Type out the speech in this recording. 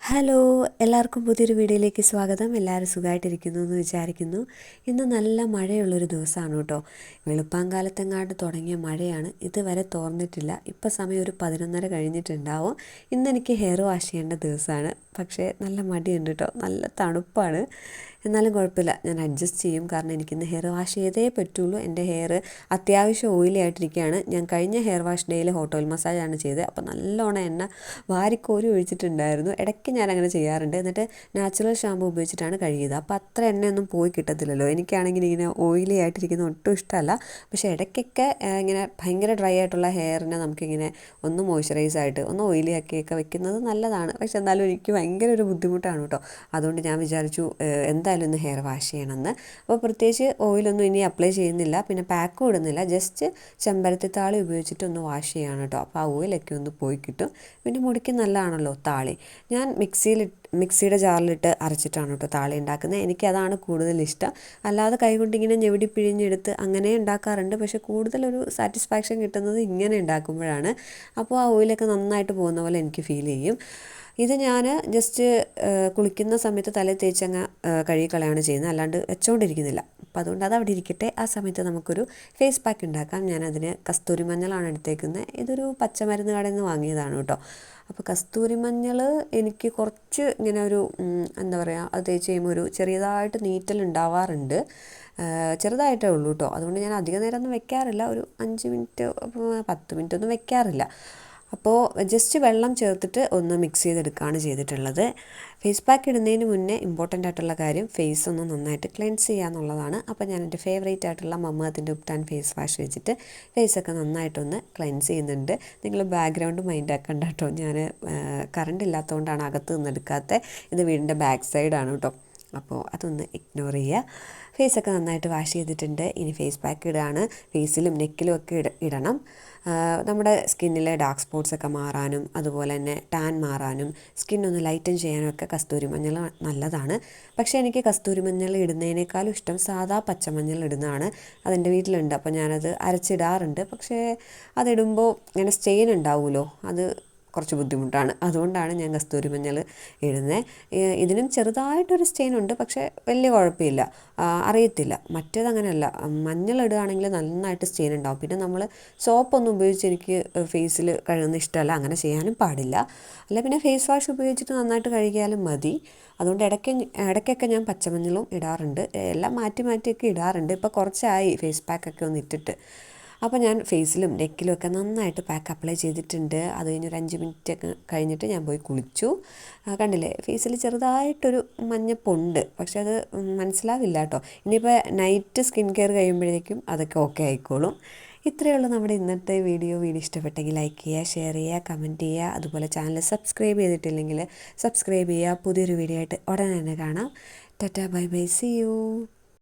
Hello, എല്ലാവർക്കും പുതിയൊരു വീഡിയോയിലേക്ക് സ്വാഗതം. എല്ലാവരും സുഖമായിട്ടിരിക്കുന്നു എന്ന് വിചാരിക്കുന്നു. ഇന്ന് നല്ല മഴയുള്ളൊരു ദിവസമാണ് കേട്ടോ. വെളുപ്പാങ്കാലത്തെങ്ങാണ്ട് തുടങ്ങിയ മഴയാണ്, ഇതുവരെ തോർന്നിട്ടില്ല. ഇപ്പം സമയം ഒരു 11:30 കഴിഞ്ഞിട്ടുണ്ടാവും. ഇന്നെനിക്ക് ഹെയർ വാഷ് ചെയ്യേണ്ട ദിവസമാണ്. പക്ഷേ നല്ല മടിയുണ്ട് കേട്ടോ, നല്ല തണുപ്പാണ്. എന്നാലും കുഴപ്പമില്ല, ഞാൻ അഡ്ജസ്റ്റ് ചെയ്യും. കാരണം എനിക്കിന്ന് ഹെയർ വാഷ് ചെയ്തേ പറ്റുള്ളൂ. എൻ്റെ ഹെയർ അത്യാവശ്യം ഓയിലി ആയിട്ടിരിക്കുകയാണ്. ഞാൻ കഴിഞ്ഞ ഹെയർ വാഷ് ഡേയിൽ ഹോട്ട് ഓയിൽ മസാജാണ് ചെയ്തത്. അപ്പോൾ നല്ലോണം എണ്ണ വാരിക്കോരി ഒഴിച്ചിട്ടുണ്ടായിരുന്നു. ഇടയ്ക്ക് ഞാനങ്ങനെ ചെയ്യാറുണ്ട്. എന്നിട്ട് നാച്ചുറൽ ഷാമ്പു ഉപയോഗിച്ചിട്ടാണ് കഴുകിയത്. അപ്പോൾ അത്ര എണ്ണയൊന്നും പോയി കിട്ടത്തില്ലല്ലോ. എനിക്കാണെങ്കിൽ ഇങ്ങനെ ഓയിലി ആയിട്ടിരിക്കുന്ന ഒട്ടും ഇഷ്ടമല്ല. പക്ഷേ ഇടയ്ക്കൊക്കെ ഇങ്ങനെ ഭയങ്കര ഡ്രൈ ആയിട്ടുള്ള ഹെയറിനെ നമുക്കിങ്ങനെ ഒന്ന് മോയ്സ്ചറൈസ് ആയിട്ട് ഒന്ന് ഓയിലി ആക്കിയൊക്കെ വെക്കുന്നത് നല്ലതാണ്. പക്ഷെ എന്നാലും എനിക്ക് ഭയങ്കര ഒരു ബുദ്ധിമുട്ടാണ് കേട്ടോ. അതുകൊണ്ട് ഞാൻ വിചാരിച്ചു എന്തായാലും ഒന്ന് ഹെയർ വാഷ് ചെയ്യണമെന്ന്. അപ്പോൾ പ്രത്യേകിച്ച് ഓയിലൊന്നും ഇനി അപ്ലൈ ചെയ്യുന്നില്ല, പിന്നെ പാക്കും ഇടുന്നില്ല. ജസ്റ്റ് ചെമ്പരത്തി താളി ഉപയോഗിച്ചിട്ട് ഒന്ന് വാഷ് ചെയ്യാണ് കേട്ടോ. അപ്പോൾ ആ ഓയിലൊക്കെ ഒന്ന് പോയി കിട്ടും. പിന്നെ മുടിക്ക് നല്ലതാണല്ലോ താളി. ഞാൻ മിക്സിയുടെ ജാറിലിട്ട് അരച്ചിട്ടാണ് കേട്ടോ താളി ഉണ്ടാക്കുന്നത്. എനിക്കതാണ് കൂടുതലിഷ്ടം. അല്ലാതെ കൈകൊണ്ടിങ്ങനെ ഞെവിടി പിഴിഞ്ഞെടുത്ത് അങ്ങനെ ഉണ്ടാക്കാറുണ്ട്. പക്ഷേ കൂടുതലൊരു സാറ്റിസ്ഫാക്ഷൻ കിട്ടുന്നത് ഇങ്ങനെ ഉണ്ടാക്കുമ്പോഴാണ്. അപ്പോൾ ആ ഓയിലൊക്കെ നന്നായിട്ട് പോകുന്ന പോലെ എനിക്ക് ഫീൽ ചെയ്യും. ഇത് ഞാൻ ജസ്റ്റ് കുളിക്കുന്ന സമയത്ത് തലയിൽ തേച്ചങ്ങ് കഴുകിക്കളയാണ് ചെയ്യുന്നത്, അല്ലാണ്ട് വെച്ചുകൊണ്ടിരിക്കുന്നില്ല. അപ്പോൾ അതുകൊണ്ട് അതവിടെ ഇരിക്കട്ടെ. ആ സമയത്ത് നമുക്കൊരു ഫേസ് പാക്ക് ഉണ്ടാക്കാം. ഞാനതിന് കസ്തൂരി മഞ്ഞളാണ് എടുത്തേക്കുന്നത്. ഇതൊരു പച്ചമരുന്ന് കടയിൽ നിന്ന് വാങ്ങിയതാണ് കേട്ടോ. അപ്പോൾ കസ്തൂരി മഞ്ഞൾ എനിക്ക് കുറച്ച് ഇങ്ങനെ ഒരു എന്താ പറയുക, അത് തേച്ച് കഴിയുമ്പോൾ ഒരു ചെറിയതായിട്ട് നീറ്റലുണ്ടാവാറുണ്ട്. ചെറുതായിട്ടേ ഉള്ളൂ കേട്ടോ. അതുകൊണ്ട് ഞാൻ അധിക നേരമൊന്നും വെക്കാറില്ല. ഒരു 5 മിനിറ്റ് 10 മിനിറ്റ് ഒന്നും വെക്കാറില്ല. അപ്പോൾ ജസ്റ്റ് വെള്ളം ചേർത്തിട്ട് ഒന്ന് മിക്സ് ചെയ്തെടുക്കുകയാണ് ചെയ്തിട്ടുള്ളത്. ഫേസ് പാക്ക് ഇടുന്നതിന് മുന്നേ ഇമ്പോർട്ടൻ്റ് ആയിട്ടുള്ള കാര്യം ഫേസ് ഒന്ന് നന്നായിട്ട് ക്ലെൻസ് ചെയ്യുക എന്നുള്ളതാണ്. അപ്പോൾ ഞാൻ എൻ്റെ ഫേവറേറ്റ് ആയിട്ടുള്ള മമ്മാത്തിൻ്റെ ഉപ്റ്റാൻ ഫേസ് വാഷ് വെച്ചിട്ട് ഫേസൊക്കെ നന്നായിട്ടൊന്ന് ക്ലെൻസ് ചെയ്യുന്നുണ്ട്. നിങ്ങൾ ബാക്ക്ഗ്രൗണ്ട് മൈൻഡ് ആക്കണ്ട കേട്ടോ. ഞാൻ കറണ്ട് ഇല്ലാത്തതുകൊണ്ടാണ് അകത്ത് നിന്ന് എടുക്കാത്തത്. ഇത് വീടിൻ്റെ ബാക്ക് സൈഡാണ് കേട്ടോ. അപ്പോൾ അതൊന്ന് ഇഗ്നോർ ചെയ്യുക. ഫേസൊക്കെ നന്നായിട്ട് വാഷ് ചെയ്തിട്ടുണ്ട്. ഇനി ഫേസ് പാക്ക് ഇടുകയാണ്. ഫേസിലും നെക്കിലും ഒക്കെ ഇടണം. നമ്മുടെ സ്കിന്നിലെ ഡാർക്ക് സ്പോട്ട്സൊക്കെ മാറാനും അതുപോലെ തന്നെ ടാൻ മാറാനും സ്കിന്നൊന്ന് ലൈറ്റൻ ചെയ്യാനും ഒക്കെ കസ്തൂരി മഞ്ഞൾ നല്ലതാണ്. പക്ഷേ എനിക്ക് കസ്തൂരി മഞ്ഞൾ ഇടുന്നതിനേക്കാളും ഇഷ്ടം സാധാ പച്ചമഞ്ഞൾ ഇടുന്നതാണ്. അതെൻ്റെ വീട്ടിലുണ്ട്. അപ്പോൾ ഞാനത് അരച്ചിടാറുണ്ട്. പക്ഷേ അതിടുമ്പോൾ ഇങ്ങനെ സ്റ്റെയിൻ ഉണ്ടാവുമല്ലോ, അത് കുറച്ച് ബുദ്ധിമുട്ടാണ്. അതുകൊണ്ടാണ് ഞാൻ കസ്തൂരി മഞ്ഞൾ ഇടുന്നത്. ഇതിനും ചെറുതായിട്ടൊരു സ്റ്റെയിൻ ഉണ്ട്, പക്ഷേ വലിയ കുഴപ്പമില്ല, അറിയത്തില്ല. മറ്റേതങ്ങനെയല്ല, മഞ്ഞൾ ഇടുകയാണെങ്കിൽ നന്നായിട്ട് സ്റ്റെയിൻ ഉണ്ടാവും. പിന്നെ നമ്മൾ സോപ്പൊന്നും ഉപയോഗിച്ച് എനിക്ക് ഫേസിൽ കഴുകുന്ന ഇഷ്ടമല്ല, അങ്ങനെ ചെയ്യാനും പാടില്ല. അല്ല പിന്നെ ഫേസ് വാഷ് ഉപയോഗിച്ചിട്ട് നന്നായിട്ട് കഴുകിയാലും മതി. അതുകൊണ്ട് ഇടയ്ക്കൊക്കെ ഞാൻ പച്ചമഞ്ഞളും ഇടാറുണ്ട്. എല്ലാം മാറ്റി മാറ്റിയൊക്കെ ഇടാറുണ്ട്. ഇപ്പോൾ കുറച്ചായി ഫേസ് പാക്കൊക്കെ ഒന്ന് ഇട്ടിട്ട്. അപ്പോൾ ഞാൻ ഫേസിലും നെക്കിലും ഒക്കെ നന്നായിട്ട് പാക്ക് അപ്ലൈ ചെയ്തിട്ടുണ്ട്. അത് കഴിഞ്ഞൊരു 5 മിനിറ്റ് ഒക്കെ കഴിഞ്ഞിട്ട് ഞാൻ പോയി കുളിച്ചു. കണ്ടില്ലേ, ഫേസിൽ ചെറുതായിട്ടൊരു മഞ്ഞപ്പുണ്ട്, പക്ഷെ അത് മനസ്സിലാവില്ല കേട്ടോ. ഇനിയിപ്പോൾ നൈറ്റ് സ്കിൻ കെയർ കഴിയുമ്പോഴേക്കും അതൊക്കെ ഓക്കെ ആയിക്കോളും. ഇത്രയേ ഉള്ളൂ നമ്മുടെ ഇന്നത്തെ വീഡിയോ. ഇഷ്ടപ്പെട്ടെങ്കിൽ ലൈക്ക് ചെയ്യുക, ഷെയർ ചെയ്യുക, കമൻറ്റ് ചെയ്യുക. അതുപോലെ ചാനൽ സബ്സ്ക്രൈബ് ചെയ്തിട്ടില്ലെങ്കിൽ സബ്സ്ക്രൈബ് ചെയ്യുക. പുതിയൊരു വീഡിയോ ആയിട്ട് ഉടനെ തന്നെ കാണാം. Tata, bye bye, see U.